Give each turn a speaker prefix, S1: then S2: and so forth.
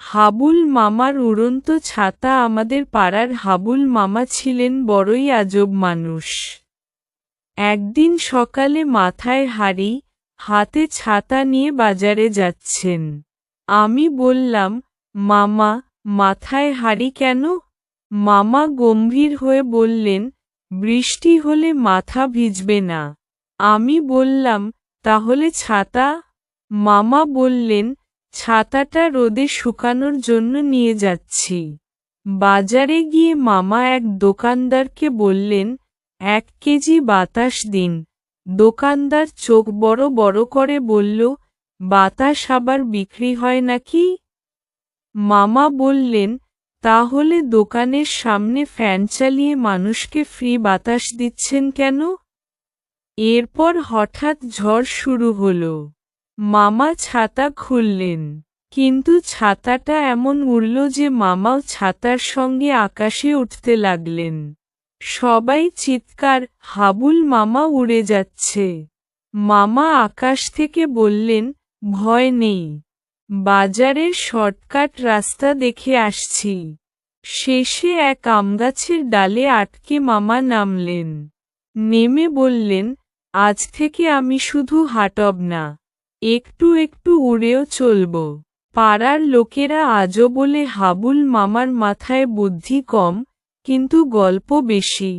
S1: হাবুল মামার উড়ন্ত ছাতা। আমাদের পাড়ার হাবুল মামা ছিলেন বড়ই আজব মানুষ। একদিন সকালে মাথায় হাঁড়ি, হাতে ছাতা নিয়ে বাজারে যাচ্ছেন। আমি বললাম, মামা, মাথায় হাঁড়ি কেন? মামা গম্ভীর হয়ে বললেন, বৃষ্টি হলে মাথা ভিজবে না। আমি বললাম, তাহলে ছাতা? মামা বললেন, ছাতাটা রোদে শুকানোর জন্য নিয়ে যাচ্ছি। বাজারে গিয়ে মামা এক দোকানদারকে বললেন, 1 কেজি বাতাস দিন। দোকানদার চোখ বড় বড় করে বলল, বাতাস আবার বিক্রি হয় নাকি? মামা বললেন, তাহলে দোকানের সামনে ফ্যান চালিয়ে মানুষকে ফ্রি বাতাস দিচ্ছেন কেন? এরপর হঠাৎ ঝড় শুরু হলো। মামা ছাতা খুললেন, কিন্তু ছাতাটা এমন উড়ল যে মামাও ছাতার সঙ্গে আকাশে উঠতে লাগলেন। সবাই চিৎকার, হাবুল মামা উড়ে যাচ্ছে। মামা আকাশ থেকে বললেন, ভয় নেই, বাজারের শর্টকাট রাস্তা দেখে আসছি। শেষে এক আমগাছের ডালে আটকে মামা নামলেন। নেমে বললেন, আজ থেকে আমি শুধু হাঁটব না, একটু একটু উড়েও চলব। পাড়ার লোকেরা আজও বলে হাবুল মামার মাথায় বুদ্ধি কম, কিন্তু গল্প বেশি।